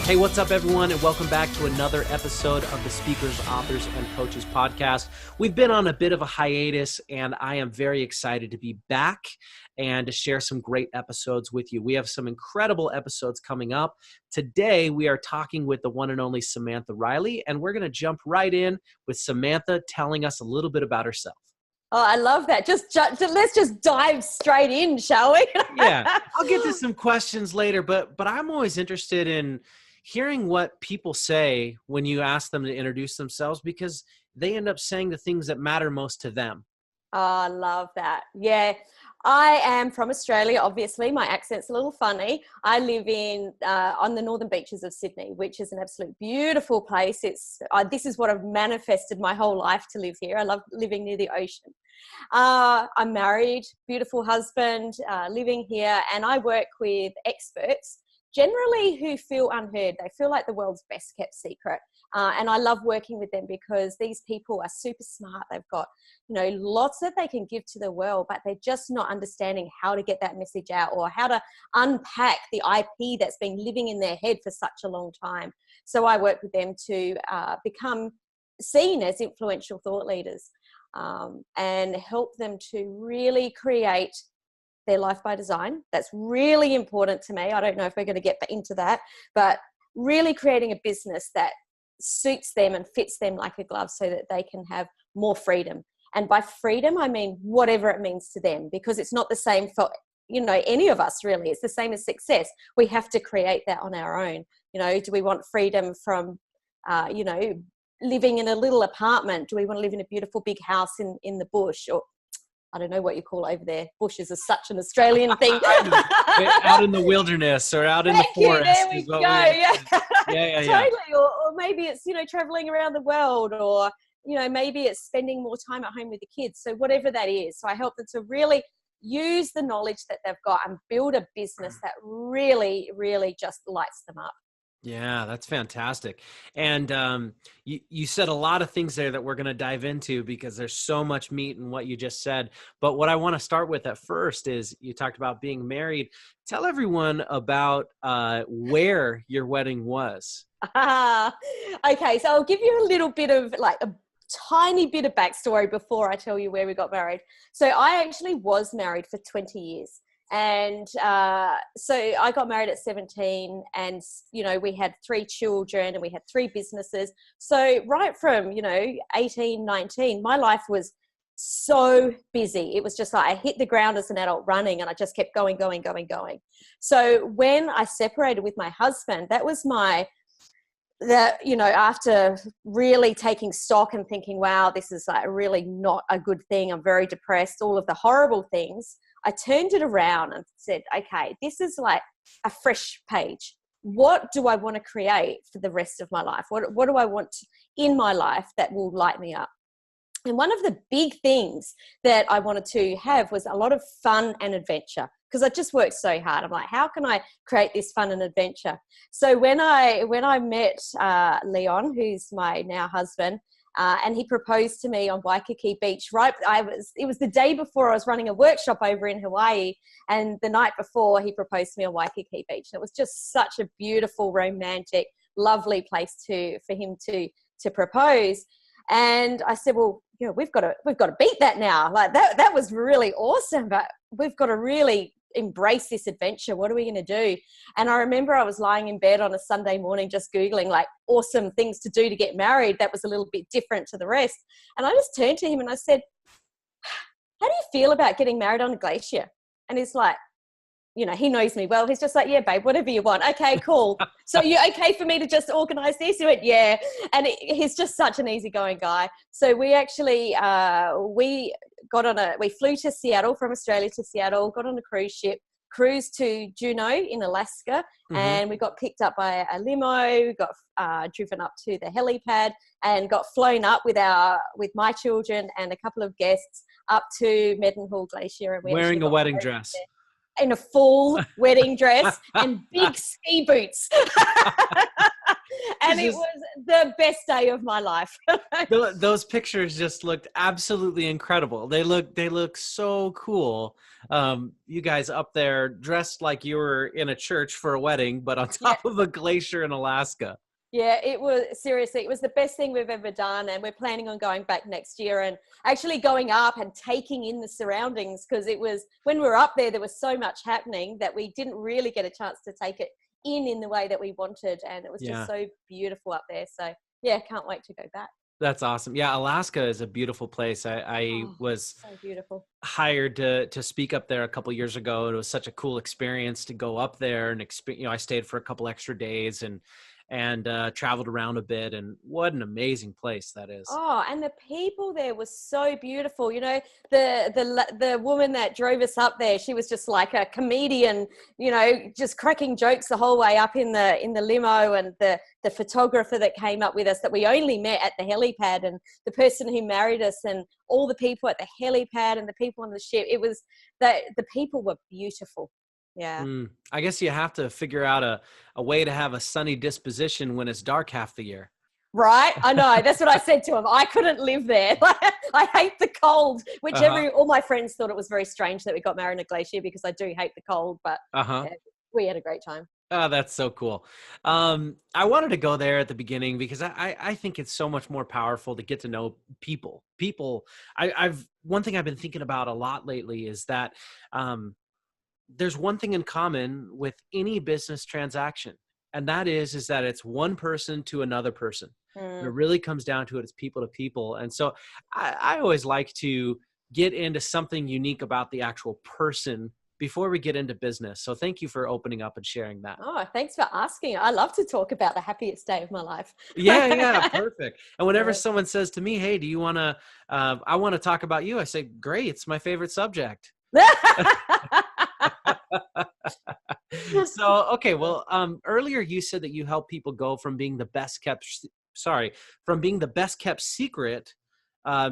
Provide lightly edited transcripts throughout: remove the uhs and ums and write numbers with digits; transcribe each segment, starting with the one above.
Hey, what's up, everyone, and welcome back to another episode of the Speakers, Authors, and Coaches podcast. We've been on a bit of a hiatus, and I am very excited to be back and to share some great episodes with you. We have some incredible episodes coming up. Today, we are talking with the one and only Samantha Riley, and we're going to jump right in with Samantha telling us a little bit about herself. Oh, I love that. Let's just dive straight in, shall we? Yeah, I'll get to some questions later, but I'm always interested in hearing what people say when you ask them to introduce themselves, because they end up saying the things that matter most to them. Oh, I love that. Yeah. I am from Australia, obviously. My accent's a little funny. I live on the northern beaches of Sydney, which is an absolute beautiful place. This is what I've manifested my whole life to live here. I love living near the ocean. I'm married, beautiful husband, living here, and I work with experts, generally who feel unheard. They feel like the world's best kept secret. And I love working with them because these people are super smart. They've got, lots that they can give to the world, but they're just not understanding how to get that message out or how to unpack the IP that's been living in their head for such a long time. So I work with them to become seen as influential thought leaders and help them to really create their life by design. That's really important to me. I don't know if we're going to get into that, but really creating a business that suits them and fits them like a glove so that they can have more freedom. And by freedom, I mean whatever it means to them, because it's not the same for, any of us really. It's the same as success. We have to create that on our own. Do we want freedom from, living in a little apartment? Do we want to live in a beautiful big house in the bush? Or I don't know what you call over there. Bushes is such an Australian thing. Out in the wilderness or out in the forest. There we go. Yeah. Yeah. Totally. Or maybe it's, traveling around the world, or, maybe it's spending more time at home with the kids. So whatever that is. So I help them to really use the knowledge that they've got and build a business that really, really just lights them up. Yeah, that's fantastic. And you said a lot of things there that we're going to dive into, because there's so much meat in what you just said. But what I want to start with at first is you talked about being married. Tell everyone about where your wedding was. Okay, so I'll give you a little bit of a tiny bit of backstory before I tell you where we got married. So I actually was married for 20 years. And so I got married at 17, and, we had 3 children and we had 3 businesses. So right from, 18, 19, my life was so busy. It was just like I hit the ground as an adult running, and I just kept going. So when I separated with my husband, that was after really taking stock and thinking, wow, this is really not a good thing. I'm very depressed, all of the horrible things. I turned it around and said, okay, this is like a fresh page. What do I want to create for the rest of my life? What do I want in my life that will light me up? And one of the big things that I wanted to have was a lot of fun and adventure, because I just worked so hard. I'm like, how can I create this fun and adventure? So when I met Leon, who's my now husband, and he proposed to me on Waikiki Beach. It was the day before I was running a workshop over in Hawaii, and the night before he proposed to me on Waikiki Beach. And it was just such a beautiful, romantic, lovely place for him to propose. And I said, well, we've got to beat that now. Like that was really awesome, but we've got to really embrace this adventure. What are we going to do? And I remember I was lying in bed on a Sunday morning just Googling awesome things to do to get married that was a little bit different to the rest. And I just turned to him and I said, how do you feel about getting married on a glacier? And he's like, he knows me well. He's just like, yeah, babe, whatever you want. Okay, cool. So you okay for me to just organize this? He went, yeah. And he's just such an easygoing guy. So we actually, we flew to Seattle, from Australia to Seattle, got on a cruise ship, cruised to Juneau in Alaska, and we got picked up by a limo, got driven up to the helipad, and got flown up with my children and a couple of guests up to Mendenhall Glacier. And wearing a wedding dress. In a full wedding dress and big ski boots. And it was the best day of my life. Those pictures just looked absolutely incredible. They look so cool. You guys up there dressed like you were in a church for a wedding, but on top of a glacier in Alaska. Yeah, it was seriously, it was the best thing we've ever done. And we're planning on going back next year and actually going up and taking in the surroundings, because it was, when we were up there was so much happening that we didn't really get a chance to take it in the way that we wanted. And it was just so beautiful up there. So yeah, can't wait to go back. That's awesome. Yeah, Alaska is a beautiful place. I was so beautiful. Hired to speak up there a couple years ago. It was such a cool experience to go up there and I stayed for a couple extra days and traveled around a bit, and what an amazing place that is. Oh, and the people there was so beautiful. You know, the woman that drove us up there, she was just like a comedian, you know, just cracking jokes the whole way up in the limo, and the photographer that came up with us that we only met at the helipad, and the person who married us, and all the people at the helipad and the people on the ship. It was that the people were beautiful. Yeah. I guess you have to figure out a way to have a sunny disposition when it's dark half the year. Right. I know. That's what I said to him. I couldn't live there. I hate the cold, which all my friends thought it was very strange that we got married in a glacier, because I do hate the cold, but we had a great time. Oh, that's so cool. I wanted to go there at the beginning because I think it's so much more powerful to get to know people. One thing I've been thinking about a lot lately is that, there's one thing in common with any business transaction, and that is that it's one person to another person. And it really comes down to it. It's people to people. And so I always like to get into something unique about the actual person before we get into business. So thank you for opening up and sharing that. Oh, thanks for asking. I love to talk about the happiest day of my life. Yeah, perfect. And whenever someone says to me, hey, do you want to, I want to talk about you, I say, great, it's my favorite subject. So, okay. Well, earlier you said that you help people go from being the best kept secret,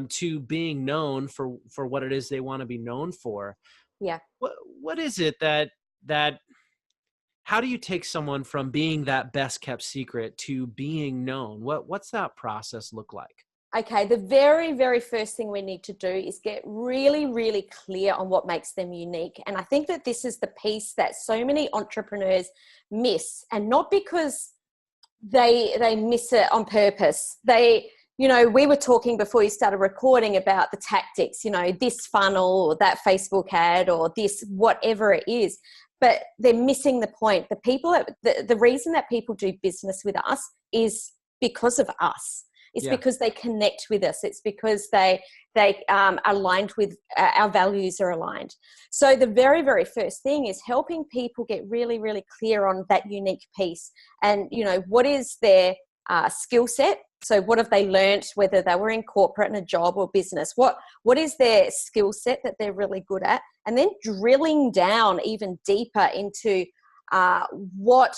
to being known for what it is they want to be known for. Yeah. What is it that, how do you take someone from being that best kept secret to being known? What's that process look like? Okay, the very, very first thing we need to do is get really, really clear on what makes them unique. And I think that this is the piece that so many entrepreneurs miss, and not because they miss it on purpose. You know, we were talking before you started recording about the tactics, you know, this funnel or that Facebook ad or this, whatever it is, but they're missing the point. The reason that people do business with us is because of us. It's because they connect with us. It's because they aligned with our values are aligned. So the very, very first thing is helping people get really, really clear on that unique piece. And, you know, what is their skill set? So what have they learned, whether they were in corporate in a job or business? What is their skill set that they're really good at? And then drilling down even deeper into what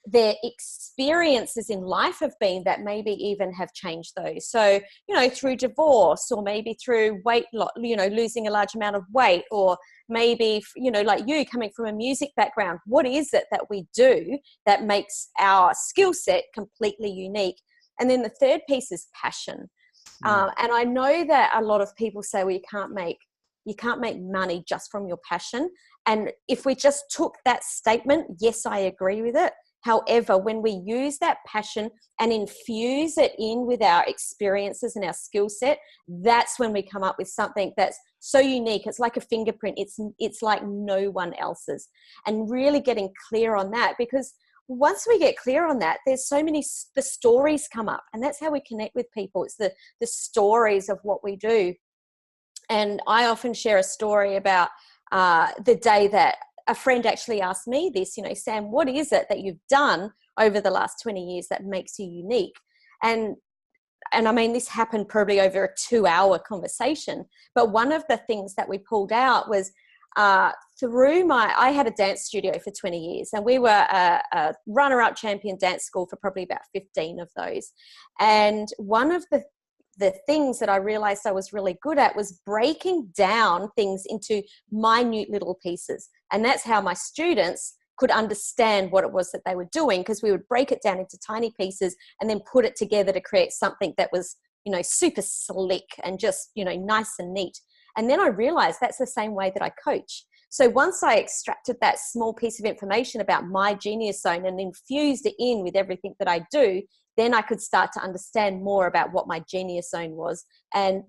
their experiences in life have been that maybe even have changed those. So, you know, through divorce, or maybe through weight loss, you know, losing a large amount of weight, or maybe, you know, like you coming from a music background, what is it that we do that makes our skill set completely unique? And then the third piece is passion. And I know that a lot of people say, well, you can't make money just from your passion. And if we just took that statement, yes, I agree with it. However, when we use that passion and infuse it in with our experiences and our skill set, that's when we come up with something that's so unique. It's like a fingerprint. It's like no one else's. And really getting clear on that, because once we get clear on that, there's so many, the stories come up, and that's how we connect with people. It's the stories of what we do. And I often share a story about the day that a friend actually asked me this, you know, Sam, what is it that you've done over the last 20 years that makes you unique? And I mean, this happened probably over a 2-hour conversation. But one of the things that we pulled out was I had a dance studio for 20 years, and we were a runner-up champion dance school for probably about 15 of those. And one of the things that I realized I was really good at was breaking down things into minute little pieces. And that's how my students could understand what it was that they were doing, because we would break it down into tiny pieces and then put it together to create something that was, super slick and just, nice and neat. And then I realized that's the same way that I coach. So once I extracted that small piece of information about my genius zone and infused it in with everything that I do, then I could start to understand more about what my genius zone was. And,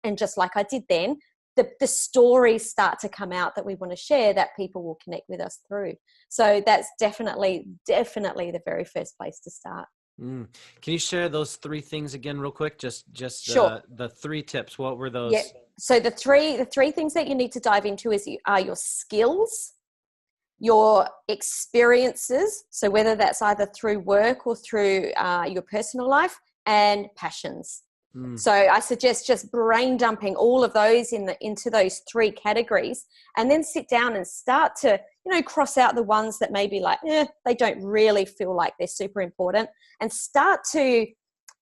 and just like I did then, the stories start to come out that we want to share, that people will connect with us through. So that's definitely the very first place to start. Can you share those 3 things again real quick? Just Sure. The 3 tips. What were those? Yeah. So the three things that you need to dive into are your skills, your experiences. So whether that's either through work or through your personal life, and passions. So I suggest just brain dumping all of those into those 3 categories, and then sit down and start to, cross out the ones that maybe like, they don't really feel like they're super important, and start to,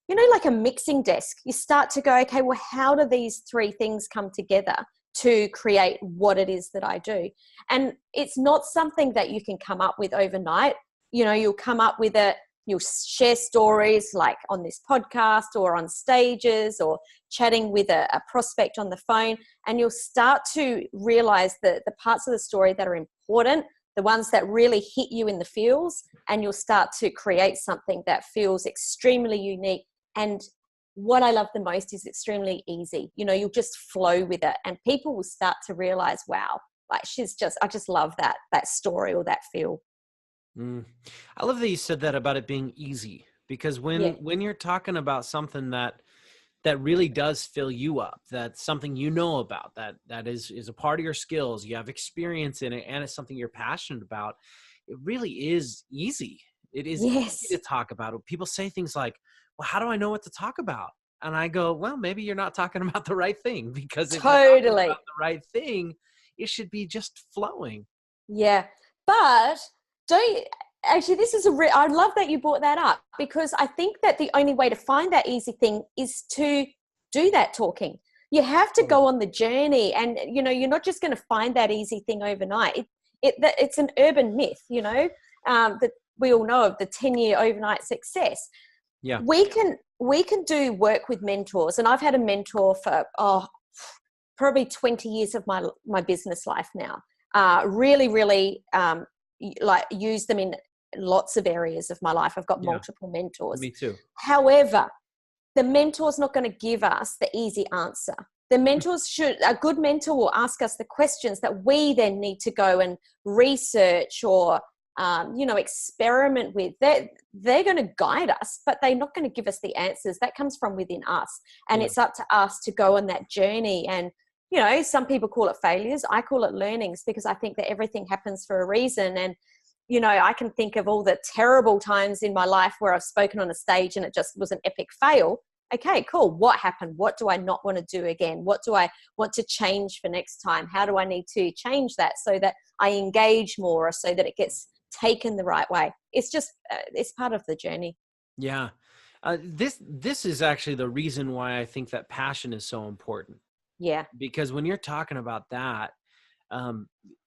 like a mixing desk, you start to go, okay, well, how do these 3 things come together to create what it is that I do? And it's not something that you can come up with overnight. You'll come up with it. You'll share stories like on this podcast or on stages or chatting with a prospect on the phone, and you'll start to realize the parts of the story that are important, the ones that really hit you in the feels, and you'll start to create something that feels extremely unique. And what I love the most is extremely easy. You'll just flow with it, and people will start to realize, wow, like I just love that story or that feel. I love that you said that about it being easy, because when you're talking about something that really does fill you up, that's something about, that is a part of your skills, you have experience in it, and it's something you're passionate about, it really is easy. It is easy to talk about it. People say things like, well, how do I know what to talk about? And I go, well, maybe you're not talking about the right thing, because if you're talking about the right thing, it should be just flowing. Yeah. But I love that you brought that up, because I think that the only way to find that easy thing is to do that talking. You have to go on the journey, and, you're not just going to find that easy thing overnight. It's an urban myth, that we all know of, the 10-year overnight success. Yeah. We can do work with mentors, and I've had a mentor for probably 20 years of my business life now. Really, really like use them in lots of areas of my life. I've got multiple mentors. Me too. However, the mentor's not going to give us the easy answer. A good mentor will ask us the questions that we then need to go and research or experiment with. They're going to guide us, but they're not going to give us the answers. That comes from within us, and it's up to us to go on that journey. And some people call it failures, I call it learnings, because I think that everything happens for a reason. And I can think of all the terrible times in my life where I've spoken on a stage and it just was an epic fail. Okay, cool. What happened? What do I not want to do again? What do I want to change for next time? How do I need to change that so that I engage more, or so that it gets taken the right way? It's just, it's part of the journey. Yeah. This is actually the reason why I think that passion is so important. Yeah. Because when you're talking about that,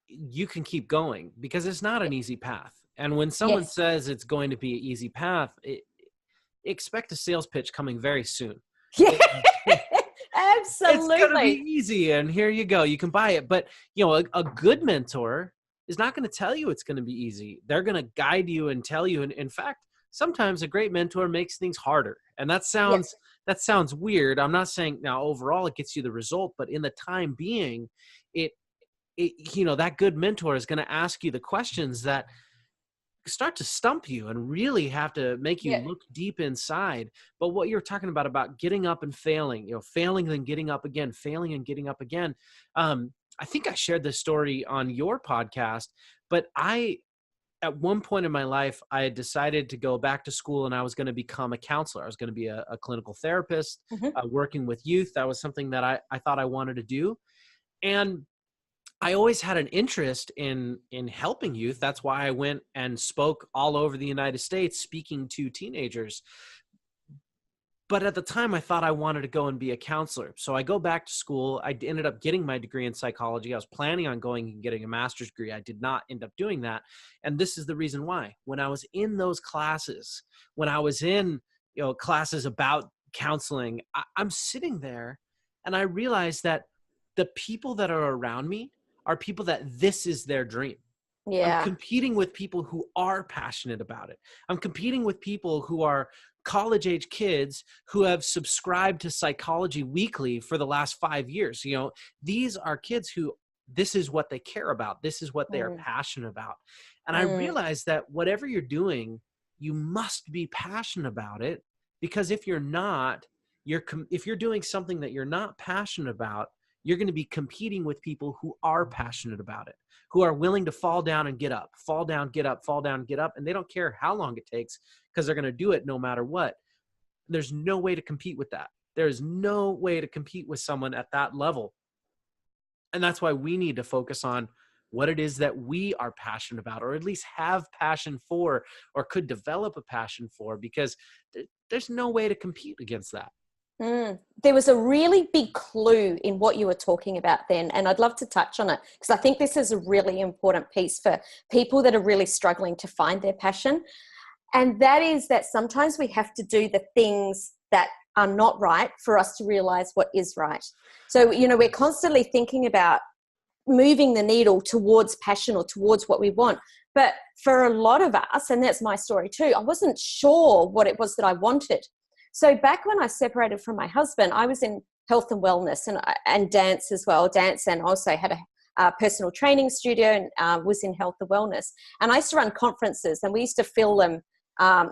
you can keep going, because it's not an easy path. And when someone says it's going to be an easy path, expect a sales pitch coming very soon. Yeah, absolutely. It's going to be easy, and here you go. You can buy it. But, a good mentor is not going to tell you it's going to be easy. They're going to guide you and tell you. And in fact, sometimes a great mentor makes things harder. And that sounds weird. I'm not saying now overall it gets you the result, but in the time being, that good mentor is going to ask you the questions that start to stump you and really have to make you look deep inside. But what you're talking about getting up and failing, failing and getting up again, failing and getting up again. I think I shared this story on your podcast, but at one point in my life, I had decided to go back to school, and I was going to become a counselor. I was going to be a clinical therapist, working with youth. That was something that I thought I wanted to do. And I always had an interest in helping youth. That's why I went and spoke all over the United States, speaking to teenagers. But at the time I thought I wanted to go and be a counselor. So I go back to school. I ended up getting my degree in psychology. I was planning on going and getting a master's degree. I did not end up doing that. And this is the reason why. When I was in those classes, when I was in, classes about counseling, I'm sitting there and I realized that the people that are around me are people that this is their dream. I'm Yeah. competing with people who are passionate about it. I'm competing with people who are college age kids who have subscribed to Psychology Weekly for the last 5 years. These are kids who, this is what they care about. This is what they are Mm. passionate about. And I Mm. realized that whatever you're doing, you must be passionate about it, because if you're not, if you're doing something that you're not passionate about, you're going to be competing with people who are passionate about it, who are willing to fall down and get up, fall down, get up, fall down, get up. And they don't care how long it takes, because they're going to do it no matter what. There's no way to compete with that. There's no way to compete with someone at that level. And that's why we need to focus on what it is that we are passionate about, or at least have passion for, or could develop a passion for, because there's no way to compete against that. Mm. There was a really big clue in what you were talking about then, and I'd love to touch on it because I think this is a really important piece for people that are really struggling to find their passion. And that is that sometimes we have to do the things that are not right for us to realize what is right. So, we're constantly thinking about moving the needle towards passion or towards what we want. But for a lot of us, and that's my story too, I wasn't sure what it was that I wanted. So back when I separated from my husband, I was in health and wellness and dance as well, and also had a personal training studio and was in health and wellness. And I used to run conferences and we used to fill them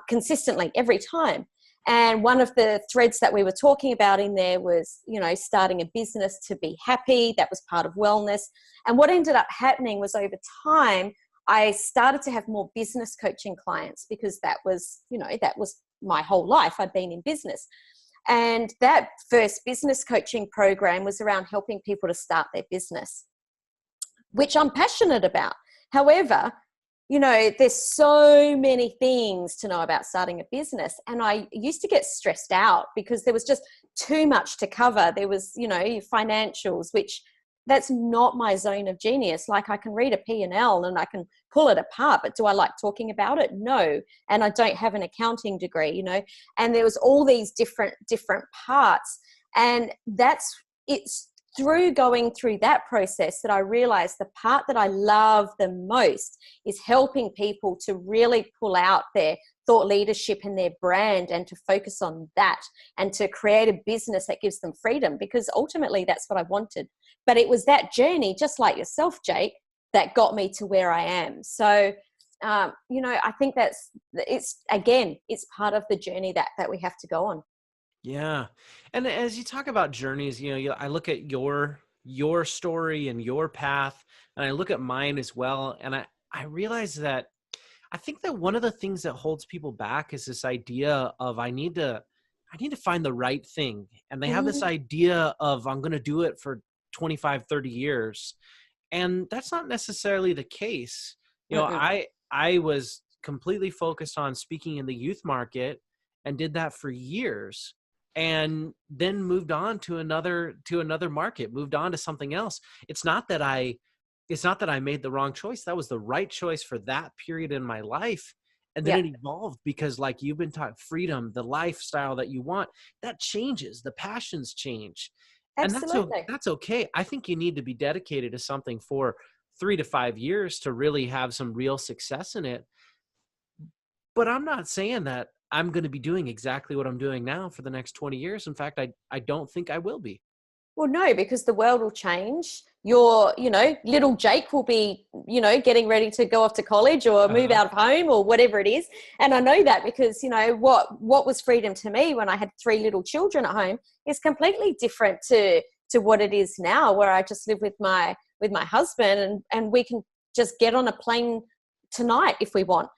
consistently every time. And one of the threads that we were talking about in there was, starting a business to be happy. That was part of wellness. And what ended up happening was over time, I started to have more business coaching clients because that was my whole life. I'd been in business. And that first business coaching program was around helping people to start their business, which I'm passionate about. However, there's so many things to know about starting a business. And I used to get stressed out because there was just too much to cover. There was, financials, which that's not my zone of genius. Like I can read a P&L and I can pull it apart, but do I like talking about it? No. And I don't have an accounting degree, and there was all these different parts. And it's through going through that process that I realized the part that I love the most is helping people to really pull out their thought leadership and their brand and to focus on that and to create a business that gives them freedom, because ultimately that's what I wanted. But it was that journey, just like yourself, Jake, that got me to where I am. So, I think it's part of the journey that we have to go on. Yeah. And as you talk about journeys, I look at your story and your path, and I look at mine as well. And I realize that I think that one of the things that holds people back is this idea of I need to find the right thing. And they have this idea of I'm going to do it for 25, 30 years. And that's not necessarily the case. I was completely focused on speaking in the youth market and did that for years, and then moved on to another market, moved on to something else. It's not that I made the wrong choice. That was the right choice for that period in my life. And then it evolved because, like you've been taught, freedom, the lifestyle that you want, that changes. The passions change. Absolutely. And that's okay. I think you need to be dedicated to something for 3 to 5 years to really have some real success in it. But I'm not saying that I'm going to be doing exactly what I'm doing now for the next 20 years. In fact, I don't think I will be. Well, no, because the world will change. Your, little Jake will be, getting ready to go off to college or move out of home or whatever it is. And I know that because, what was freedom to me when I had 3 little children at home is completely different to what it is now, where I just live with my husband and we can just get on a plane tonight if we want.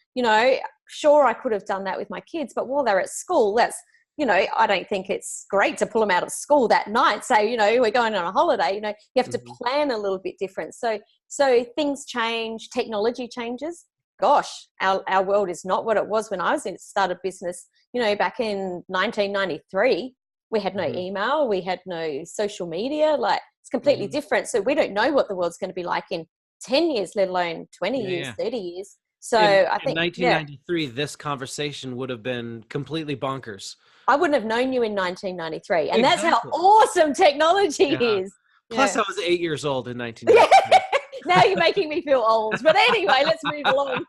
Sure, I could have done that with my kids, but while they're at school, that's, I don't think it's great to pull them out of school that night. Say, we're going on a holiday, you have to plan a little bit different. So things change, technology changes. gosh, our world is not what it was when I was started business, back in 1993. We had no email, we had no social media, like it's completely different. So we don't know what the world's going to be like in 10 years, let alone 20 years, 30 years. So I think in 1993, this conversation would have been completely bonkers. I wouldn't have known you in 1993. And that's how awesome technology is. Plus, I was 8 years old in 1993. Now you're making me feel old. But anyway, let's move along.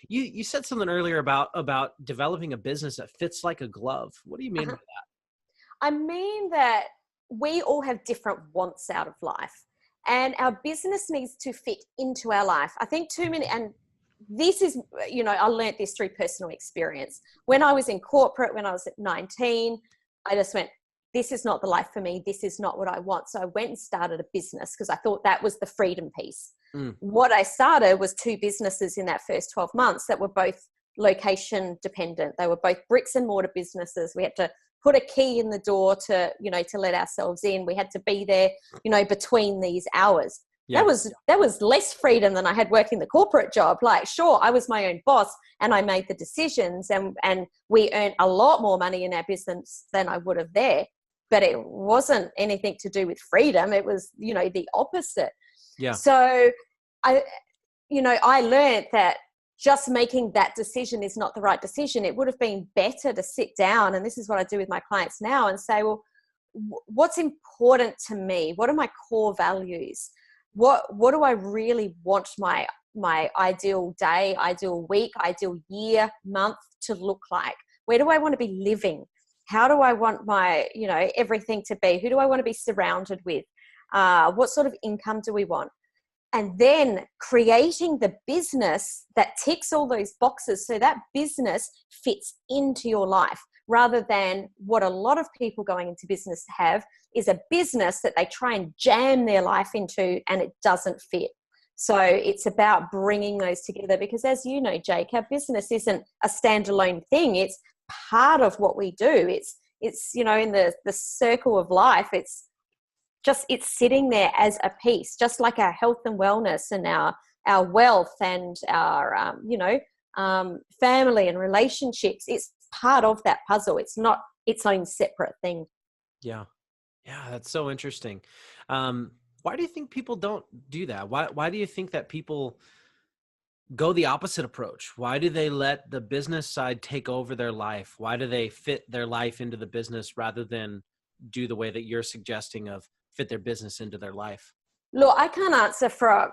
You said something earlier about developing a business that fits like a glove. What do you mean by that? I mean that we all have different wants out of life. And our business needs to fit into our life. I think too many, and this is, I learned this through personal experience. When I was in corporate, when I was at 19, I just went, this is not the life for me. This is not what I want. So I went and started a business because I thought that was the freedom piece. What I started was 2 businesses in that first 12 months that were both location dependent. They were both bricks and mortar businesses. We had to put a key in the door to let ourselves in. We had to be there, between these hours. Yeah. That was less freedom than I had working the corporate job. Like, sure, I was my own boss and I made the decisions and we earned a lot more money in our business than I would have there. But it wasn't anything to do with freedom. It was, the opposite. Yeah. So I learned that just making that decision is not the right decision. It would have been better to sit down, and this is what I do with my clients now, and say, well, what's important to me? What are my core values? What do I really want my ideal day, ideal week, ideal year, month to look like? Where do I want to be living? How do I want my, everything to be? Who do I want to be surrounded with? What sort of income do we want? And then creating the business that ticks all those boxes so that business fits into your life, rather than what a lot of people going into business have is a business that they try and jam their life into and it doesn't fit. So it's about bringing those together because, as you know, Jake, our business isn't a standalone thing. It's part of what we do. It's in the circle of life. It's sitting there as a piece, just like our health and wellness and our wealth and our family and relationships. It's part of that puzzle. It's not its own separate thing. Yeah, that's so interesting. Why do you think people don't do that? Why do you think that people go the opposite approach? Why do they let the business side take over their life? Why do they fit their life into the business rather than do the way that you're suggesting of fit their business into their life? Look, I can't answer for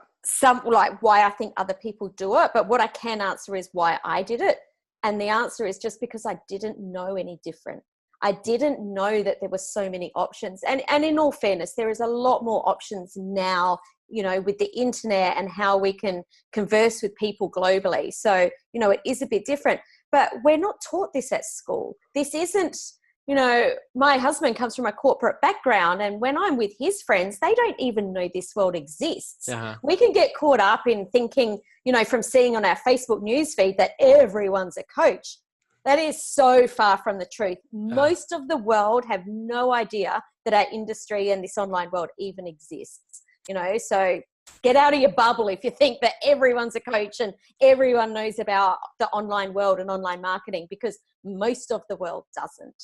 why I think other people do it, but what I can answer is why I did it. And the answer is just because I didn't know any different. I didn't know that there were so many options. And in all fairness, there is a lot more options now, with the internet and how we can converse with people globally. So, it is a bit different, but we're not taught this at school. This isn't, my husband comes from a corporate background, and when I'm with his friends, they don't even know this world exists. Uh-huh. We can get caught up in thinking, from seeing on our Facebook newsfeed that everyone's a coach. That is so far from the truth. Most of the world have no idea that our industry and this online world even exists. So get out of your bubble if you think that everyone's a coach and everyone knows about the online world and online marketing, because most of the world doesn't.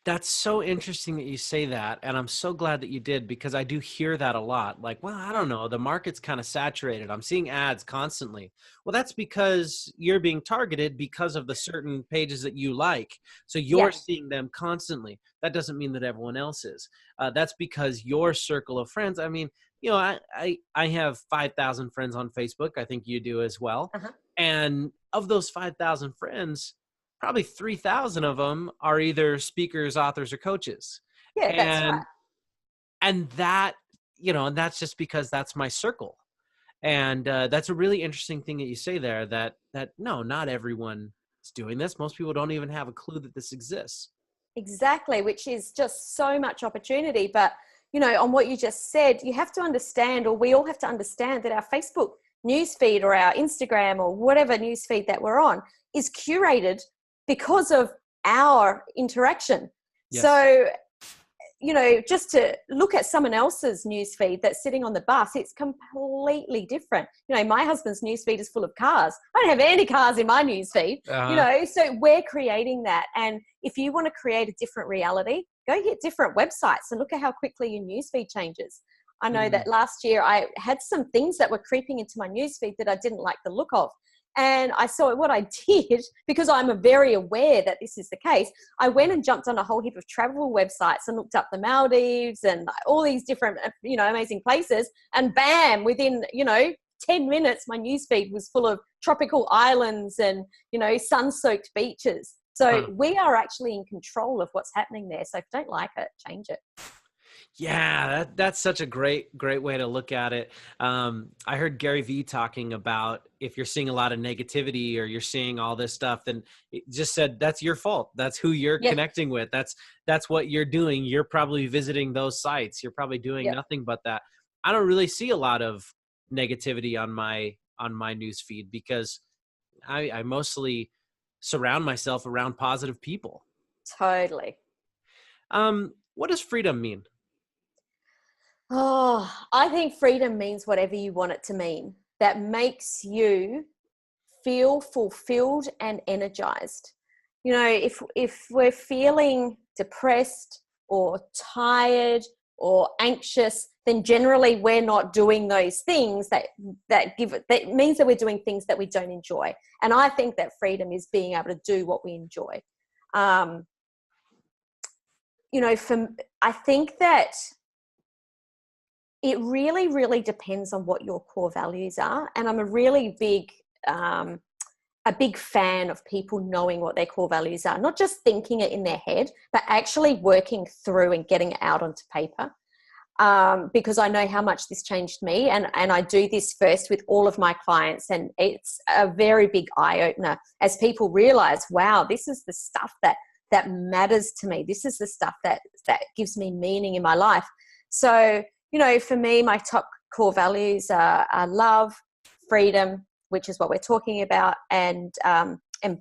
That's so interesting that you say that. And I'm so glad that you did, because I do hear that a lot. Like, well, I don't know, the market's kind of saturated. I'm seeing ads constantly. Well, that's because you're being targeted because of the certain pages that you like. So you're seeing them constantly. That doesn't mean that everyone else is. That's because your circle of friends, I mean, I have 5,000 friends on Facebook. I think you do as well. Uh-huh. And of those 5,000 friends, probably 3,000 of them are either speakers, authors, or coaches. Yeah, that's right. And that, and that's just because that's my circle. And that's a really interesting thing that you say there, that no, not everyone is doing this. Most people don't even have a clue that this exists. Exactly, which is just so much opportunity. But, on what you just said, you have to understand, or we all have to understand, that our Facebook newsfeed or our Instagram or whatever newsfeed that we're on is curated because of our interaction. Yes. So just to look at someone else's newsfeed that's sitting on the bus, it's completely different. My husband's newsfeed is full of cars. I don't have any cars in my newsfeed, so we're creating that. And if you want to create a different reality, go hit different websites and look at how quickly your newsfeed changes. I know that last year I had some things that were creeping into my newsfeed that I didn't like the look of. And I saw what I did, because I'm very aware that this is the case. I went and jumped on a whole heap of travel websites and looked up the Maldives and all these different, amazing places. And bam, within, 10 minutes, my newsfeed was full of tropical islands and, sun-soaked beaches. So we are actually in control of what's happening there. So if you don't like it, change it. Yeah, that's such a great way to look at it. I heard Gary Vee talking about, if you're seeing a lot of negativity or you're seeing all this stuff, then it just said that's your fault. That's who you're connecting with. That's what you're doing. You're probably visiting those sites. You're probably doing nothing but that. I don't really see a lot of negativity on my news feed, because I mostly surround myself around positive people. Totally. What does freedom mean? Oh, I think freedom means whatever you want it to mean. That makes you feel fulfilled and energized. If we're feeling depressed or tired or anxious, then generally we're not doing those things that means that we're doing things that we don't enjoy. And I think that freedom is being able to do what we enjoy. I think that it really, really depends on what your core values are. And I'm a really big fan of people knowing what their core values are, not just thinking it in their head, but actually working through and getting it out onto paper. Because I know how much this changed me, and I do this first with all of my clients, and it's a very big eye-opener as people realize, wow, this is the stuff that matters to me. This is the stuff that gives me meaning in my life. So, for me, my top core values are love, freedom, which is what we're talking about, and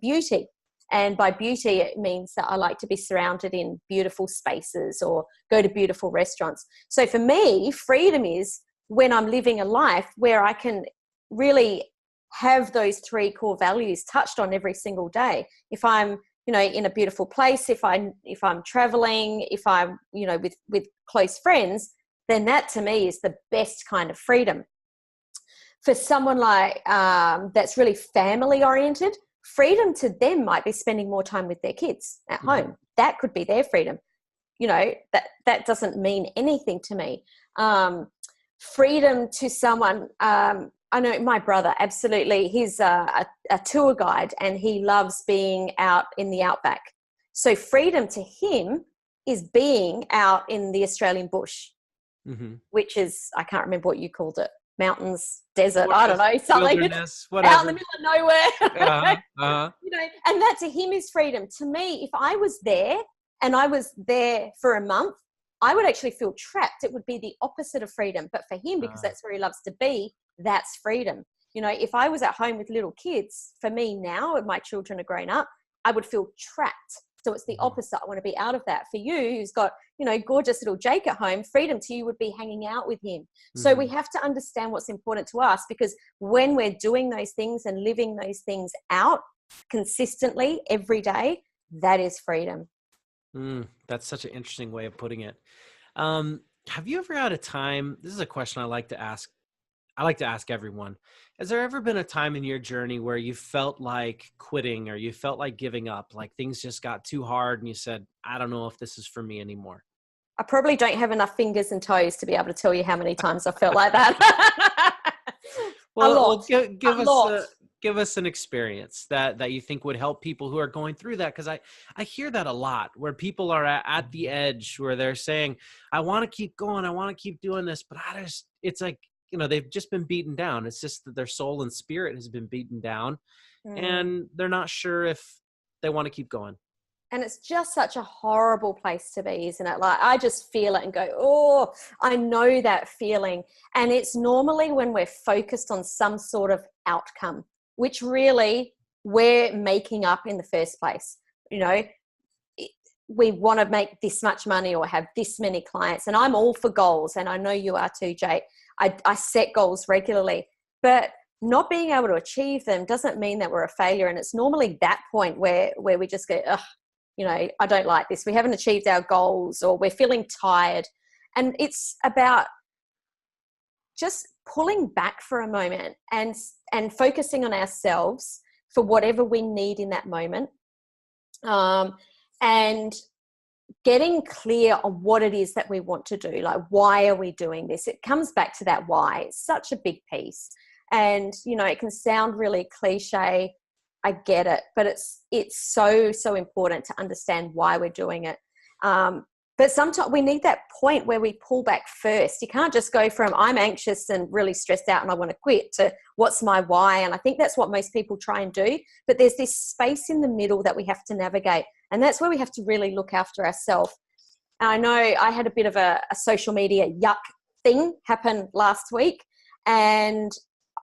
beauty. And by beauty, it means that I like to be surrounded in beautiful spaces or go to beautiful restaurants. So for me, freedom is when I'm living a life where I can really have those three core values touched on every single day. If I'm, in a beautiful place, if I'm traveling, if I'm, with close friends, then that to me is the best kind of freedom. For someone like that's really family oriented, freedom to them might be spending more time with their kids at home. That could be their freedom. That doesn't mean anything to me. Freedom to someone, I know my brother, absolutely. He's a tour guide and he loves being out in the outback. So freedom to him is being out in the Australian bush, which is, I can't remember what you called it. Mountains, desert, I don't know, something out in the middle of nowhere. And that to him is freedom. To me, if I was there and I was there for a month, I would actually feel trapped. It would be the opposite of freedom. But for him, because that's where he loves to be, that's freedom. If I was at home with little kids, for me now, and my children are grown up, I would feel trapped. So it's the opposite. I want to be out of that. For you, who's got, gorgeous little Jake at home, freedom to you would be hanging out with him. So we have to understand what's important to us, because when we're doing those things and living those things out consistently every day, that is freedom. That's such an interesting way of putting it. Have you ever had a time, this is a question I like to ask everyone. Has there ever been a time in your journey where you felt like quitting or you felt like giving up, like things just got too hard and you said, I don't know if this is for me anymore? I probably don't have enough fingers and toes to be able to tell you how many times I felt like that. Well, give us an experience that you think would help people who are going through that. Cause I hear that a lot, where people are at the edge, where they're saying, I want to keep going. I want to keep doing this, but it's like, they've just been beaten down. It's just that their soul and spirit has been beaten down and they're not sure if they want to keep going. And it's just such a horrible place to be, isn't it? Like, I just feel it and go, oh, I know that feeling. And it's normally when we're focused on some sort of outcome, which really we're making up in the first place. we want to make this much money or have this many clients. And I'm all for goals. And I know you are too, Jay. I set goals regularly, but not being able to achieve them doesn't mean that we're a failure. And it's normally that point where we just go, ugh, you know, I don't like this. We haven't achieved our goals, or we're feeling tired. And it's about just pulling back for a moment and focusing on ourselves for whatever we need in that moment. And getting clear on what it is that we want to do. Like, why are we doing this? It comes back to that why. It's such a big piece. And, you know, it can sound really cliche. I get it, but it's so important to understand why we're doing it. But sometimes we need that point where we pull back first. You can't just go from I'm anxious and really stressed out and I want to quit to what's my why. And I think that's what most people try and do. But there's this space in the middle that we have to navigate. And that's where we have to really look after ourselves. And I know I had a bit of a social media yuck thing happen last week. And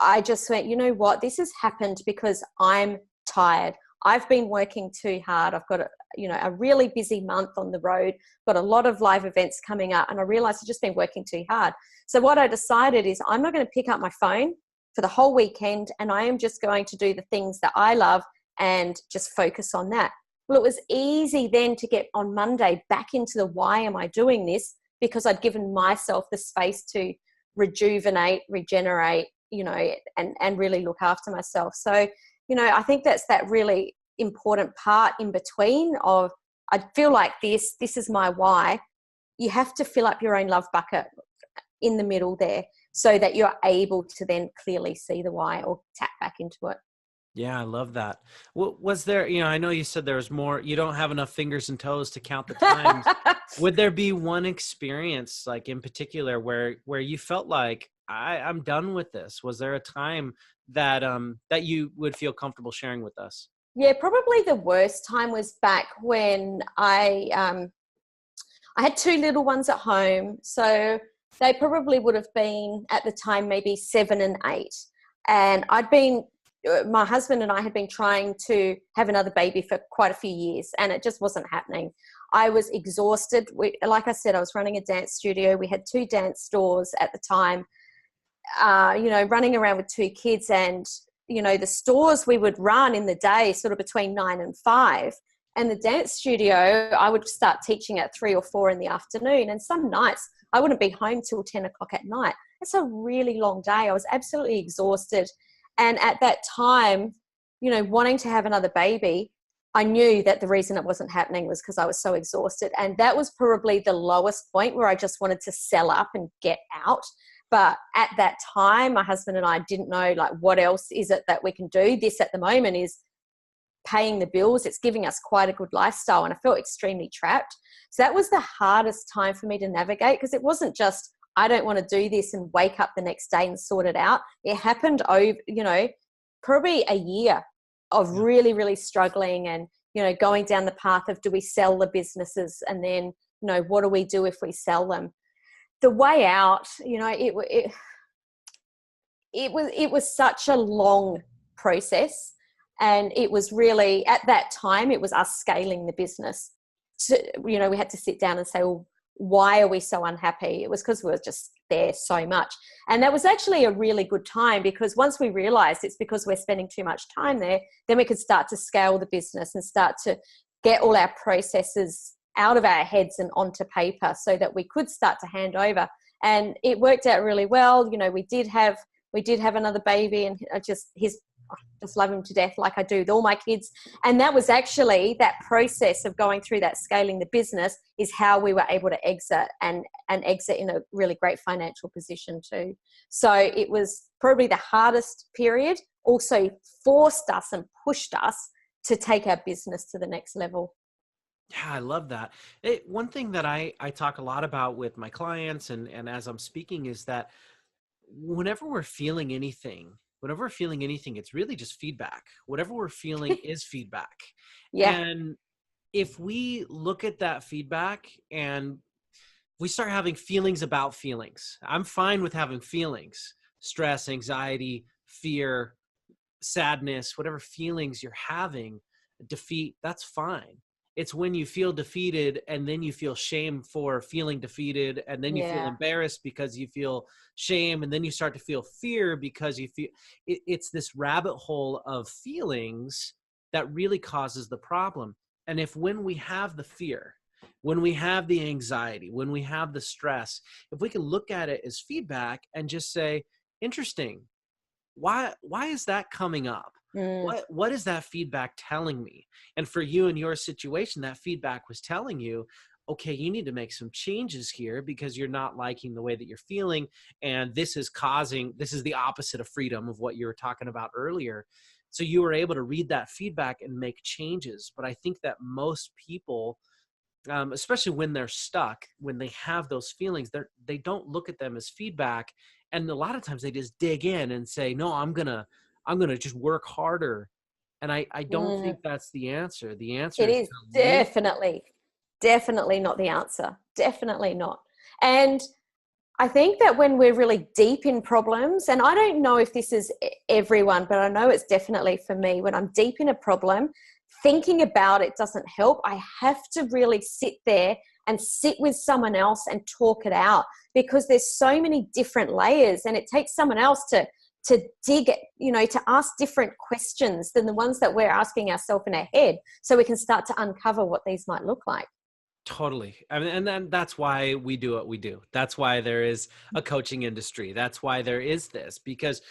I just went, you know what? This has happened because I'm tired. I've been working too hard. I've got a really busy month on the road, got a lot of live events coming up, and I realized I've just been working too hard. So what I decided is I'm not going to pick up my phone for the whole weekend, and I am just going to do the things that I love and just focus on that. Well, it was easy then to get on Monday back into the why am I doing this, because I'd given myself the space to rejuvenate, regenerate, you know, and really look after myself. So, you know, I think that's that really important part in between of, I feel like this is my why. You have to fill up your own love bucket in the middle there so that you're able to then clearly see the why or tap back into it. Yeah, I love that. Was there, you know, I know you said there was more, you don't have enough fingers and toes to count the times. Would there be one experience, like in particular, where you felt like I'm done with this? Was there a time that that you would feel comfortable sharing with us? Yeah, probably the worst time was back when I had two little ones at home. So they probably would have been at the time maybe 7 and 8. And my husband and I had been trying to have another baby for quite a few years, and it just wasn't happening. I was exhausted. Like I said, I was running a dance studio. We had 2 dance stores at the time, you know, running around with 2 kids. And, you know, the stores we would run in the day sort of between 9 and 5. And the dance studio, I would start teaching at 3 or 4 in the afternoon. And some nights I wouldn't be home till 10 o'clock at night. It's a really long day. I was absolutely exhausted. And at that time, you know, wanting to have another baby, I knew that the reason it wasn't happening was because I was so exhausted. And that was probably the lowest point where I just wanted to sell up and get out. But at that time, my husband and I didn't know, like, what else is it that we can do? This at the moment is paying the bills. It's giving us quite a good lifestyle. And I felt extremely trapped. So that was the hardest time for me to navigate, because it wasn't just, I don't want to do this and wake up the next day and sort it out. It happened over, you know, probably a year of really, really struggling and, you know, going down the path of, do we sell the businesses? And then, you know, what do we do if we sell them? The way out, you know, it was such a long process. And it was really, at that time, it was us scaling the business. So, you know, we had to sit down and say, well, why are we so unhappy? It was because we were just there so much. And that was actually a really good time, because once we realized it's because we're spending too much time there, then we could start to scale the business and start to get all our processes out of our heads and onto paper so that we could start to hand over. And it worked out really well. You know, we did have another baby, and I just love him to death, like I do with all my kids. And that was actually, that process of going through that scaling the business is how we were able to exit and exit in a really great financial position too. So it was probably the hardest period, also forced us and pushed us to take our business to the next level. Yeah, I love that. One thing that I talk a lot about with my clients and as I'm speaking is that whenever we're feeling anything, it's really just feedback. Whatever we're feeling is feedback. Yeah. And if we look at that feedback and we start having feelings about feelings, I'm fine with having feelings, stress, anxiety, fear, sadness, whatever feelings you're having, defeat, that's fine. It's when you feel defeated and then you feel shame for feeling defeated, and then you feel Yeah. embarrassed because you feel shame, and then you start to feel fear because you feel it's this rabbit hole of feelings that really causes the problem. And if when we have the fear, when we have the anxiety, when we have the stress, if we can look at it as feedback and just say, interesting, why is that coming up? Mm. What is that feedback telling me? And for you in your situation, that feedback was telling you, okay, you need to make some changes here because you're not liking the way that you're feeling. And this is the opposite of freedom, of what you were talking about earlier. So you were able to read that feedback and make changes. But I think that most people, especially when they're stuck, when they have those feelings, they don't look at them as feedback. And a lot of times they just dig in and say, no, I'm gonna just work harder. And I don't Mm. think that's the answer. The answer It is is to live. definitely not the answer. Definitely not. And I think that when we're really deep in problems, and I don't know if this is everyone, but I know it's definitely for me, when I'm deep in a problem, thinking about it doesn't help. I have to really sit there and sit with someone else and talk it out, because there's so many different layers, and it takes someone else to dig, to ask different questions than the ones that we're asking ourselves in our head, so we can start to uncover what these might look like. Totally. I mean, and then that's why we do what we do. That's why there is a coaching industry. That's why there is this, because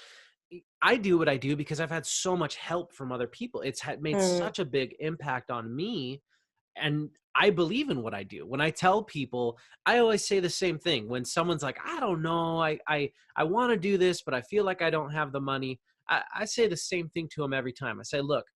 I do what I do because I've had so much help from other people. It's made Mm. such a big impact on me. And I believe in what I do. When I tell people, I always say the same thing. When someone's like, I don't know, I want to do this, but I feel like I don't have the money. I say the same thing to them every time. I say, look,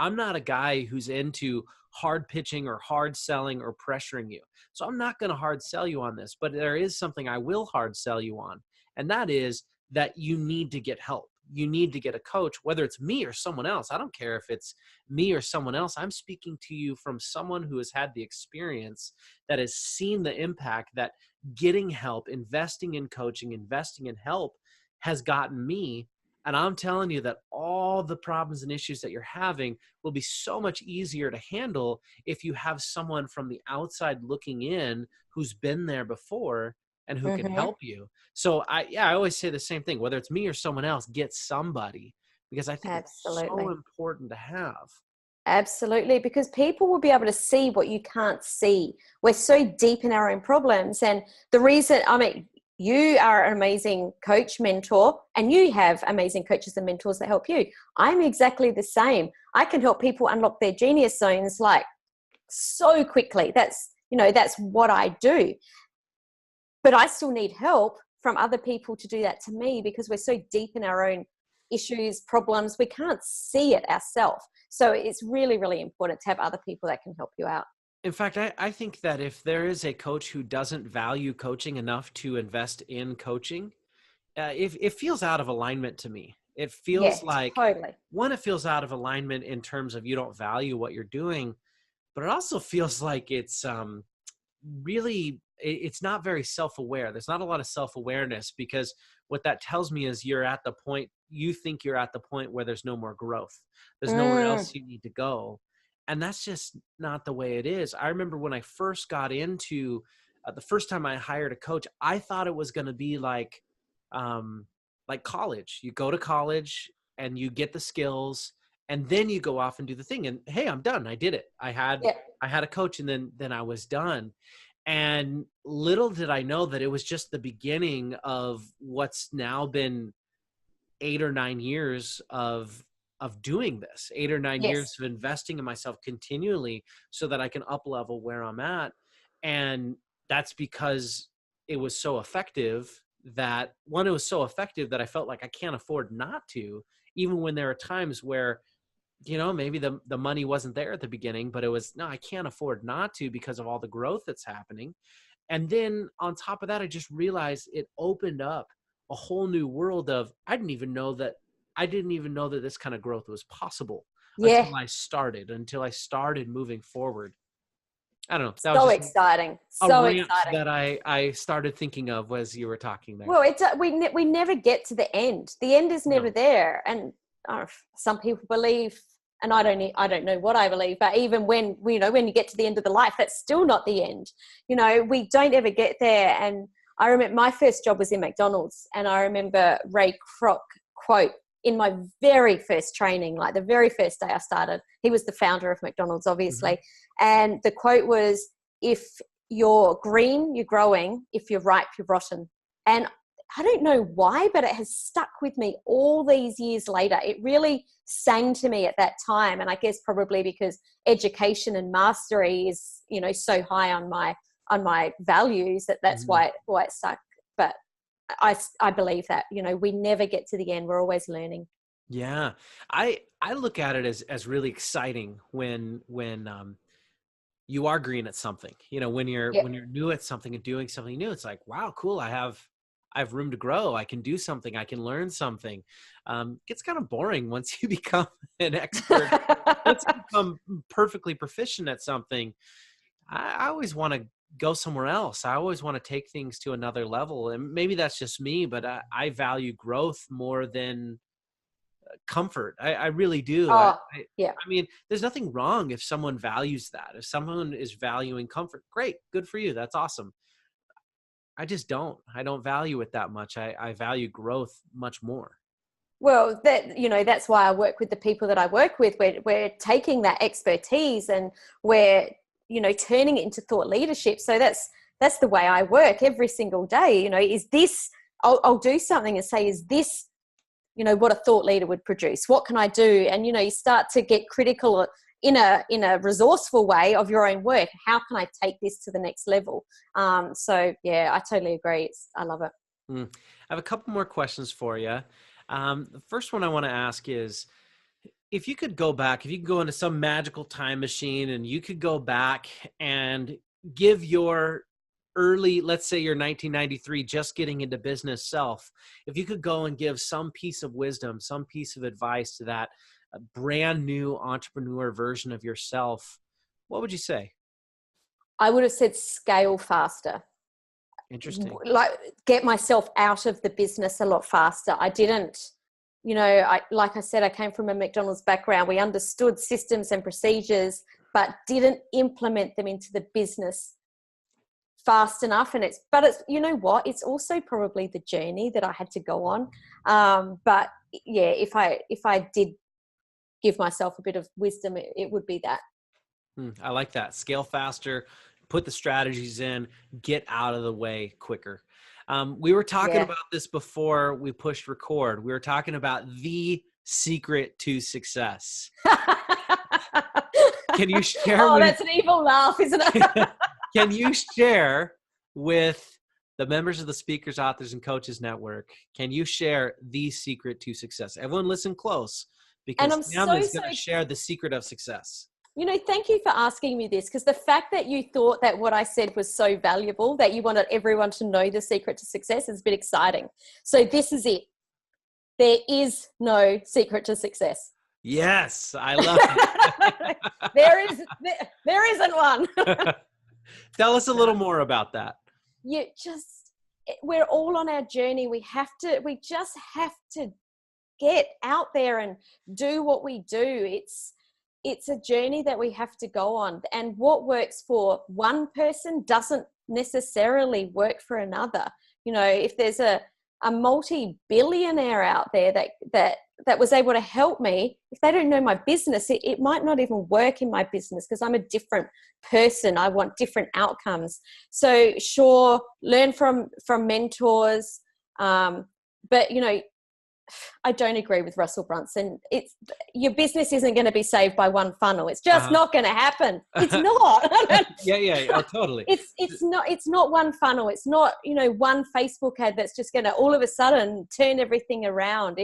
I'm not a guy who's into hard pitching or hard selling or pressuring you. So I'm not going to hard sell you on this, but there is something I will hard sell you on. And that is that you need to get help. You need to get a coach, whether it's me or someone else. I don't care if it's me or someone else. I'm speaking to you from someone who has had the experience, that has seen the impact that getting help, investing in coaching, investing in help has gotten me. And I'm telling you that all the problems and issues that you're having will be so much easier to handle if you have someone from the outside looking in who's been there before and who can Mm-hmm. help you. So I always say the same thing, whether it's me or someone else, get somebody, because I think it's so Absolutely. important to have. Absolutely, because people will be able to see what you can't see. We're so deep in our own problems. And the reason, I mean, you are an amazing coach, mentor, and you have amazing coaches and mentors that help you. I'm exactly the same. I can help people unlock their genius zones like so quickly. That's what I do. But I still need help from other people to do that to me, because we're so deep in our own issues, problems, we can't see it ourselves. So it's really, really important to have other people that can help you out. In fact, I think that if there is a coach who doesn't value coaching enough to invest in coaching, it feels out of alignment to me. It Yeah, feels like, totally. one, it feels out of alignment in terms of you don't value what you're doing, but it also feels like it's really, it's not very self-aware. There's not a lot of self-awareness, because what that tells me is you think you're at the point where there's no more growth. There's nowhere Mm, else you need to go. And that's just not the way it is. I remember when I first got into the first time I hired a coach, I thought it was going to be like college. You go to college and you get the skills, and then you go off and do the thing. And hey, I'm done. I did it. yeah, I had a coach, and then I was done. And little did I know that it was just the beginning of what's now been 8 or 9 years of doing this, 8 or 9 years yes, of investing in myself continually so that I can up level where I'm at. And that's because it was so effective that, one, it was so effective that I felt like I can't afford not to, even when there are times where, maybe the money wasn't there at the beginning, but it was, no, I can't afford not to because of all the growth that's happening. And then on top of that, I just realized it opened up a whole new world of, I didn't even know that this kind of growth was possible yeah. until I started moving forward. I don't know. That was So just exciting. a So rant exciting. that I started thinking of as you were talking there. Well, we never get to the end. The end is never No. there. And some people believe and I don't know what I believe, but even when, you know, when you get to the end of the life, that's still not the end. You know, we don't ever get there. And I remember my first job was in McDonald's, and I remember Ray Kroc quote in my very first training, like the very first day I started. He was the founder of McDonald's, obviously. Mm-hmm. And the quote was, if you're green, you're growing. If you're ripe, you're rotten. And I don't know why, but it has stuck with me all these years later. It really sang to me at that time. And I guess probably because education and mastery is, you know, so high on my values, that's mm-hmm. why it stuck. But I believe that, you know, we never get to the end. We're always learning. Yeah. I look at it as really exciting when you are green at something, you know, when you're new at something and doing something new, it's like, wow, cool. I have room to grow. I can do something. I can learn something. Gets kind of boring once you become an expert, once you become perfectly proficient at something. I always want to go somewhere else. I always want to take things to another level. And maybe that's just me, but I value growth more than comfort. I really do. I mean, there's nothing wrong if someone values that. If someone is valuing comfort, great, good for you. That's awesome. I just don't. I don't value it that much. I value growth much more. Well, that, you know, that's why I work with the people that I work with. We're taking that expertise and we're, you know, turning it into thought leadership. So that's the way I work every single day. You know, is this, I'll do something and say, is this, you know, what a thought leader would produce? What can I do? And, you know, you start to get critical in a resourceful way of your own work. How can I take this to the next level? So yeah, I totally agree. I love it. I have a couple more questions for you. The first one I want to ask is, if you could go back, if you could go into some magical time machine and you could go back and give your early, let's say your 1993, just getting into business self, if you could go and give some piece of wisdom, some piece of advice to that brand new entrepreneur version of yourself, what would you say? I would have said scale faster. Interesting. Like get myself out of the business a lot faster. I didn't, you know, like I said, I came from a McDonald's background. We understood systems and procedures, but didn't implement them into the business fast enough. And it's, you know what, it's also probably the journey that I had to go on. But yeah, if I did give myself a bit of wisdom, it would be that. I like that. Scale faster, put the strategies in, get out of the way quicker. We were talking about this before we pushed record. We were talking about the secret to success. Can you share? Oh, that's an evil laugh, isn't it? Can you share with the members of the Speakers, Authors, and Coaches Network, can you share the secret to success? Everyone listen close, because Sam is going to share the secret of success. You know, thank you for asking me this, because the fact that you thought that what I said was so valuable that you wanted everyone to know the secret to success is a bit exciting. So this is it. There is no secret to success. Yes, I love it. there isn't one. Tell us a little more about that. We're all on our journey. We just have to get out there and do what we do. It's a journey that we have to go on, and what works for one person doesn't necessarily work for another. You know, if there's a multi-billionaire out there that was able to help me, if they don't know my business, it might not even work in my business, because I'm a different person. I want different outcomes. So sure, learn from mentors. But you know, I don't agree with Russell Brunson. Your business isn't going to be saved by one funnel. It's just not going to happen. It's not. Yeah. Totally. It's not one funnel. It's not, you know, one Facebook ad that's just going to all of a sudden turn everything around.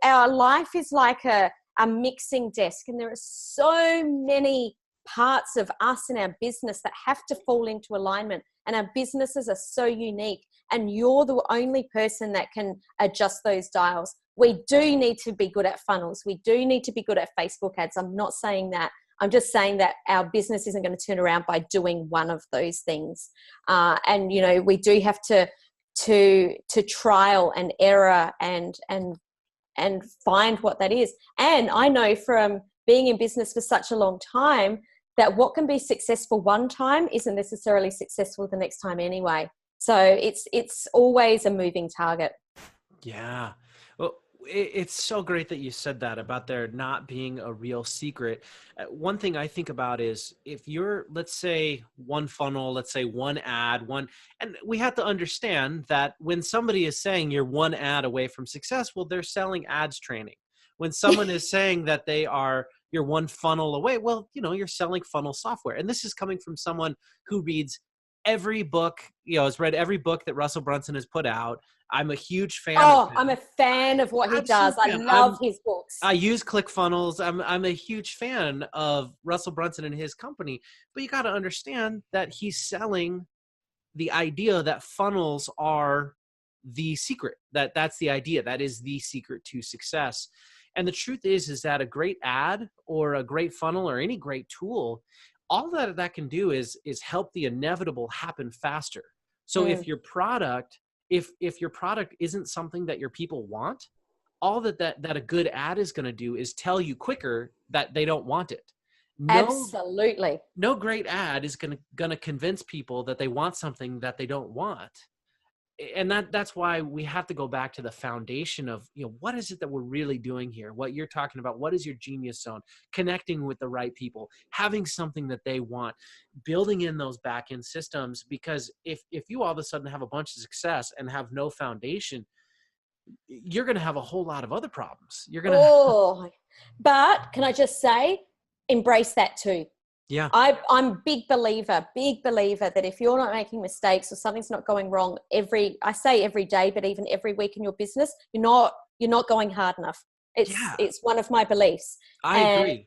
Our life is like a mixing desk, and there are so many parts of us and our business that have to fall into alignment, and our businesses are so unique, and you're the only person that can adjust those dials. We do need to be good at funnels. We do need to be good at Facebook ads. I'm not saying that. I'm just saying that our business isn't going to turn around by doing one of those things. And, you know, we do have to trial and error and and find what that is. And I know from being in business for such a long time that what can be successful one time isn't necessarily successful the next time anyway. So it's always a moving target. Yeah. Well, it's so great that you said that about there not being a real secret. One thing I think about is if you're, let's say, one funnel, let's say one ad, and we have to understand that when somebody is saying you're one ad away from success, well, they're selling ads training. When someone is saying that you're one funnel away, well, you're selling funnel software. And this is coming from someone who reads every book, has read every book that Russell Brunson has put out. I'm a huge fan of him. I'm a fan of what he does. I love his books. I use ClickFunnels. I'm a huge fan of Russell Brunson and his company. But you got to understand that he's selling the idea that funnels are the secret. That's the idea. That is the secret to success. And the truth is that a great ad or a great funnel or any great tool, all that can do is help the inevitable happen faster. So if your product isn't something that your people want, all that a good ad is going to do is tell you quicker that they don't want it. Absolutely. No great ad is going to convince people that they want something that they don't want. And that's why we have to go back to the foundation of, what is it that we're really doing here? What you're talking about, what is your genius zone? Connecting with the right people, having something that they want, building in those back end systems. Because if you all of a sudden have a bunch of success and have no foundation, you're going to have a whole lot of other problems. But can I just say, embrace that too. Yeah. I'm big believer that if you're not making mistakes or something's not going wrong I say every day, but even every week in your business, you're not going hard enough. It's one of my beliefs. I agree.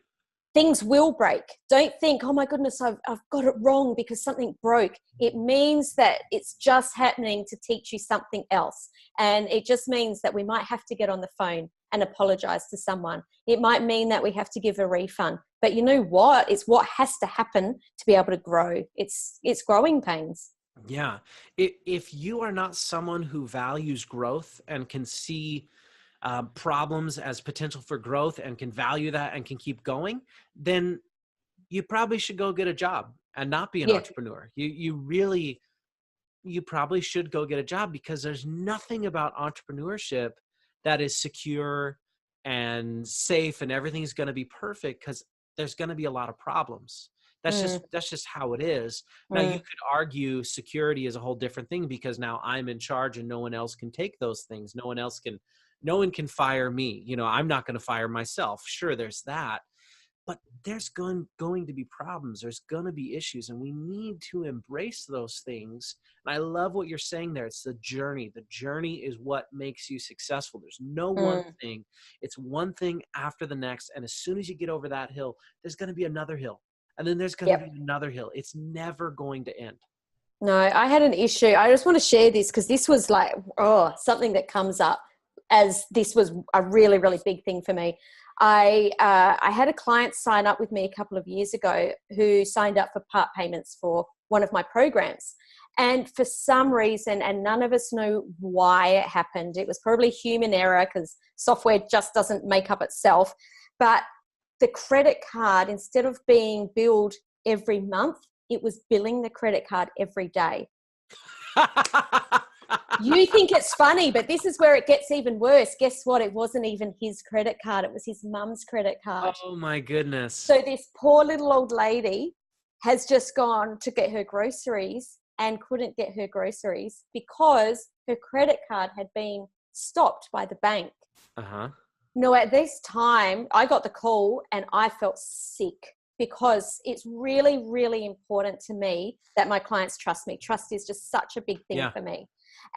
Things will break. Don't think, oh my goodness, I've got it wrong because something broke. It means that it's just happening to teach you something else. And it just means that we might have to get on the phone and apologize to someone. It might mean that we have to give a refund. But you know what? It's what has to happen to be able to grow. It's growing pains. Yeah. If you are not someone who values growth and can see problems as potential for growth and can value that and can keep going, then you probably should go get a job and not be an entrepreneur. You probably should go get a job, because there's nothing about entrepreneurship that is secure and safe and everything's going to be perfect, because there's going to be a lot of problems. That's just how it is. Now, you could argue security is a whole different thing, because now I'm in charge and no one else can take those things. No one can fire me. I'm not going to fire myself. Sure, there's that. But there's going to be problems. There's going to be issues, and we need to embrace those things. And I love what you're saying there. It's the journey. The journey is what makes you successful. There's no one thing. It's one thing after the next. And as soon as you get over that hill, there's going to be another hill. And then there's going to be another hill. It's never going to end. No, I had an issue. I just want to share this, because this was like, something that comes up, as this was a really, really big thing for me. I had a client sign up with me a couple of years ago who signed up for part payments for one of my programs. And for some reason, and none of us know why it happened, it was probably human error, because software just doesn't make up itself. But the credit card, instead of being billed every month, it was billing the credit card every day. You think it's funny, but this is where it gets even worse. Guess what? It wasn't even his credit card. It was his mum's credit card. Oh my goodness. So this poor little old lady has just gone to get her groceries and couldn't get her groceries because her credit card had been stopped by the bank. No, at this time, I got the call and I felt sick, because it's really, really important to me that my clients trust me. Trust is just such a big thing for me.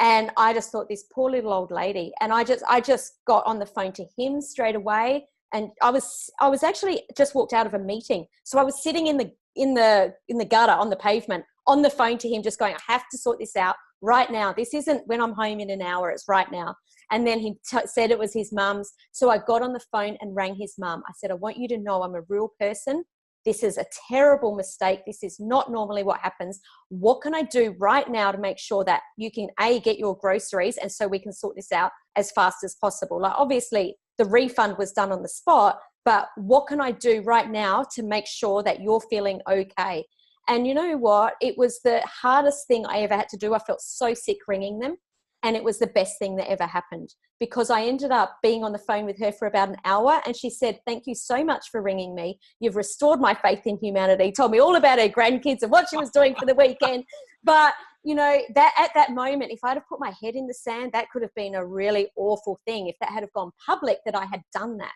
And I just thought, this poor little old lady. And I just got on the phone to him straight away. And I was actually just walked out of a meeting. So I was sitting in the gutter on the pavement on the phone to him, just going, I have to sort this out right now. This isn't when I'm home in an hour, it's right now. And then he said it was his mum's. So I got on the phone and rang his mum. I said, I want you to know I'm a real person. This is a terrible mistake. This is not normally what happens. What can I do right now to make sure that you can, A, get your groceries, and so we can sort this out as fast as possible? Like, obviously, the refund was done on the spot, but what can I do right now to make sure that you're feeling okay? And you know what? It was the hardest thing I ever had to do. I felt so sick ringing them. And it was the best thing that ever happened, because I ended up being on the phone with her for about an hour. And she said, thank you so much for ringing me. You've restored my faith in humanity. Told me all about her grandkids and what she was doing for the weekend. But, you know, that at that moment, if I'd have put my head in the sand, that could have been a really awful thing if that had have gone public that I had done that.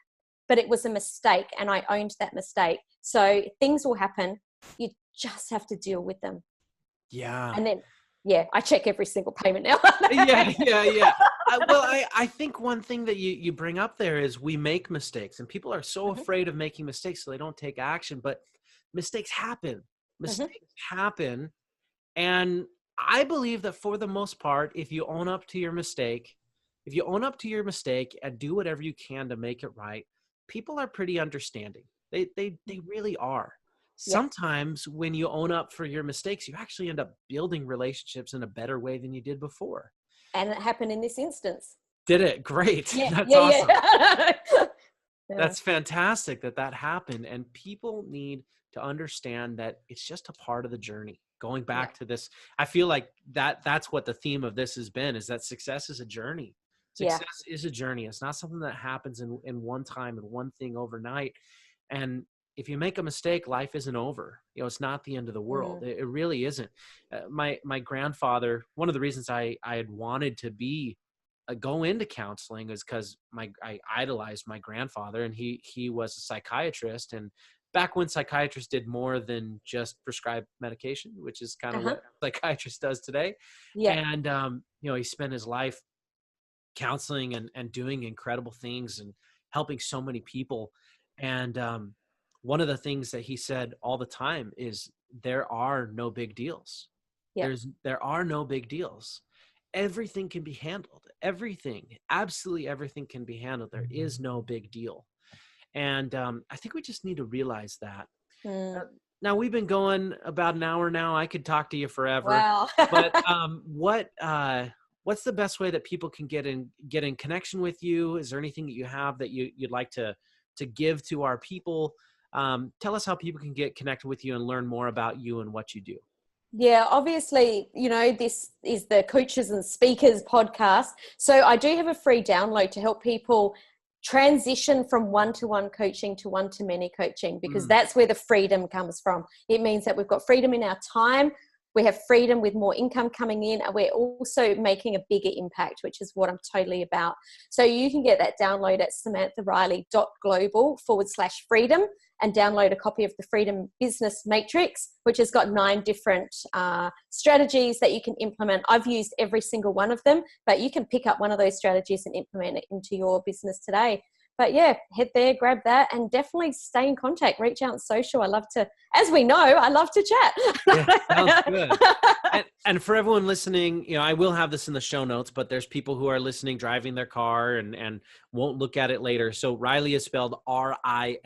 But it was a mistake, and I owned that mistake. So things will happen. You just have to deal with them. Yeah. And then, yeah, I check every single payment now. Yeah. I think one thing that you bring up there is we make mistakes, and people are so afraid of making mistakes, so they don't take action. But mistakes happen. Mistakes happen. And I believe that for the most part, if you own up to your mistake, and do whatever you can to make it right, people are pretty understanding. They really are. Sometimes when you own up for your mistakes, you actually end up building relationships in a better way than you did before. And it happened in this instance. Did it? Great. Yeah, That's awesome. Yeah. That's fantastic that happened. And people need to understand that it's just a part of the journey. Going back to this, I feel like that's what the theme of this has been, is that success is a journey. Success is a journey. It's not something that happens in one time and one thing overnight. And if you make a mistake, life isn't over. You know, it's not the end of the world. It really isn't. My grandfather, one of the reasons I had wanted to go into counseling is because I idolized my grandfather, and he was a psychiatrist. And back when psychiatrists did more than just prescribe medication, which is kind of what a psychiatrist does today. And, you know, he spent his life counseling and doing incredible things and helping so many people. And one of the things that he said all the time is there are no big deals. There are no big deals. Everything can be handled. Everything, absolutely everything can be handled. There is no big deal. And I think we just need to realize that. Now, we've been going about an hour now. I could talk to you forever. Wow. But what's the best way that people can get in connection with you? Is there anything that you have that you'd like to give to our people? Tell us how people can get connected with you and learn more about you and what you do. Yeah, obviously, you know, this is the Coaches and Speakers podcast. So I do have a free download to help people transition from one-to-one coaching to one-to-many coaching, because that's where the freedom comes from. It means that we've got freedom in our time. We have freedom with more income coming in, and we're also making a bigger impact, which is what I'm totally about. So you can get that download at samanthariley.global/freedom and download a copy of the Freedom Business Matrix, which has got 9 different strategies that you can implement. I've used every single one of them, but you can pick up one of those strategies and implement it into your business today. But yeah, head there, grab that, and definitely stay in contact. Reach out on social. I love to, as we know, I love to chat. Yeah, sounds good. And for everyone listening, you know, I will have this in the show notes, but there's people who are listening, driving their car and won't look at it later. So Riley is spelled Riley.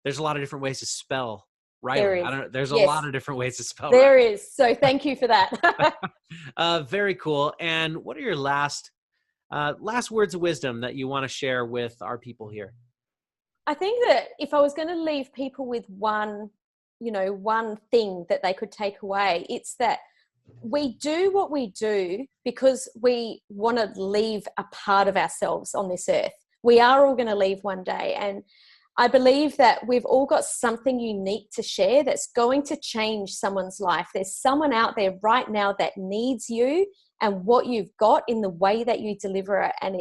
There's a lot of different ways to spell Riley. There's a lot of different ways to spell There Riley. is. So thank you for that. Very cool. And what are your last words of wisdom that you want to share with our people here? I think that if I was going to leave people with one thing that they could take away, it's that we do what we do because we want to leave a part of ourselves on this earth. We are all going to leave one day. And I believe that we've all got something unique to share that's going to change someone's life. There's someone out there right now that needs you and what you've got in the way that you deliver it. And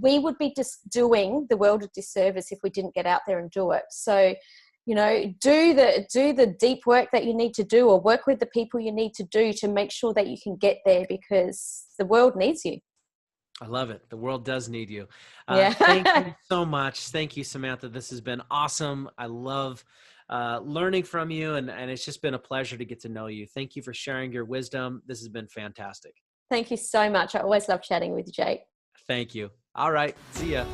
we would be just doing the world a disservice if we didn't get out there and do it. So, you know, do the deep work that you need to do, or work with the people you need to do to make sure that you can get there, because the world needs you. I love it. The world does need you. Yeah. Thank you so much. Thank you, Samantha. This has been awesome. I love learning from you, and it's just been a pleasure to get to know you. Thank you for sharing your wisdom. This has been fantastic. Thank you so much. I always love chatting with you, Jake. Thank you. All right. See ya.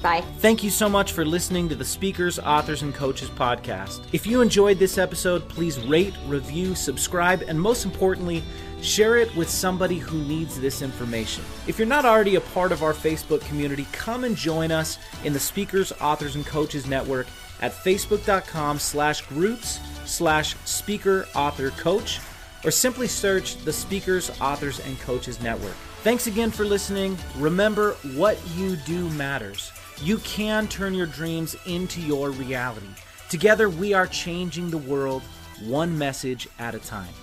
Bye. Thank you so much for listening to the Speakers, Authors, and Coaches podcast. If you enjoyed this episode, please rate, review, subscribe, and most importantly, share it with somebody who needs this information. If you're not already a part of our Facebook community, come and join us in the Speakers, Authors, and Coaches Network at facebook.com/groups/speaker author coach, or simply search the Speakers, Authors, and Coaches Network. Thanks again for listening. Remember, what you do matters. You can turn your dreams into your reality. Together, we are changing the world one message at a time.